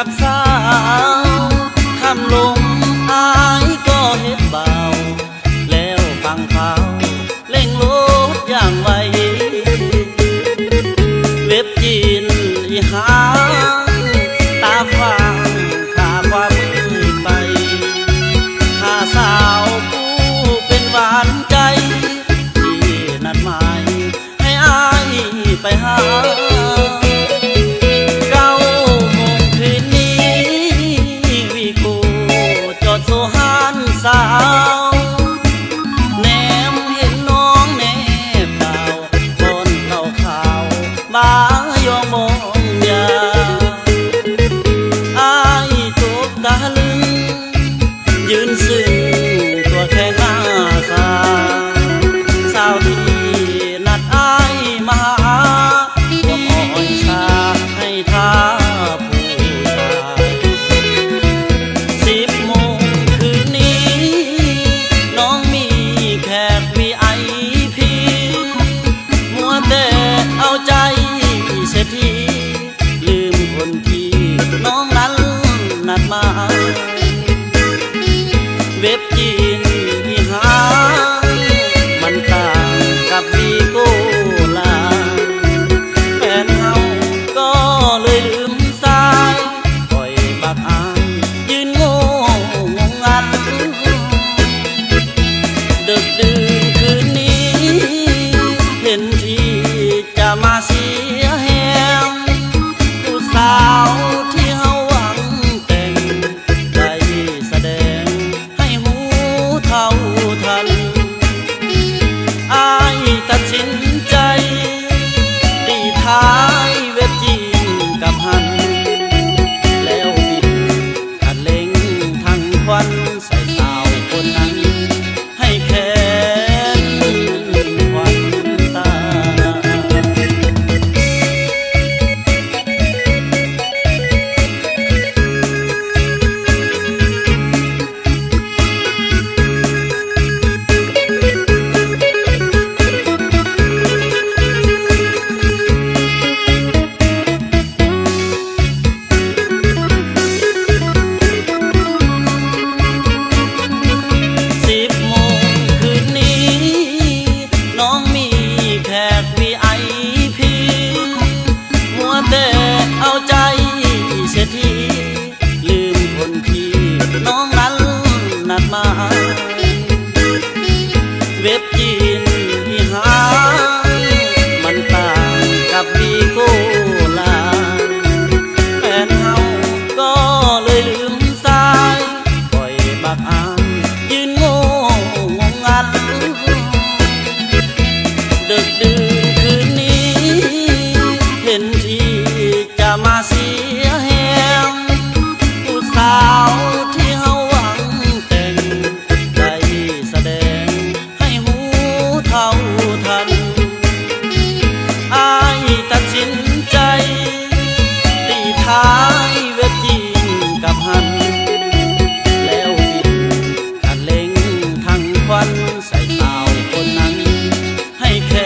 กับสาวคำลงอายก็เฮ็ดเบาแล้วฟังเขาเล่งรถอย่างไวเว็บจีนอีหาตาฟังขาความมืดไปหาสาวผู้เป็นหวานใจที่นัดหมายให้อายไปหาโซฮานสาวแนมเห็นน้องแนบดาวบนเต่าขาวมายองมองยาอายถูกตาลึงยืนซึ้งตัวแข็งหน้าคาสาวที่นัดอายมาหาพวกอ่อนชาให้ท่าเอาใจเสียทีลืมคนที่น้องนั้นนัดมาเว็บจีนที่หามันต่างกับวีโก้ลาแฟนเฮาก็เลยลืมสายปล่อยบักอายยืนโง่งงงันดึกดื่นคืนนี้เห็นที่จะมาเสียแหงผู้สาวที่เฮาหวังแต่งได้แสดงให้หูเท่าทันอายตัดสินใจตีท้ายเว็บจีนกับหันแล้วบินคันเล็งทั้งควันใส่สาวคนนั้นให้แค่เอาใจเสียทีลืมคนที่น้องนั้นนัดมาเว็บจีนที่หามันต่างกับวีโก้ลาแฟนเฮาก็เลยลืมสายปล่อยบักอายยืนโง่งงงันดึกดื่นคืนนี้เห็นที่จะมาเสียแหงผู้สาวที่เฮาหวังแต่งได้แสดงให้หูเท่าทันอายตัดสินใจตีท้ายเว็บจีนกับหันแล้วบินคันเล็งทั้งควันใส่สาวคนนั้นให้แค่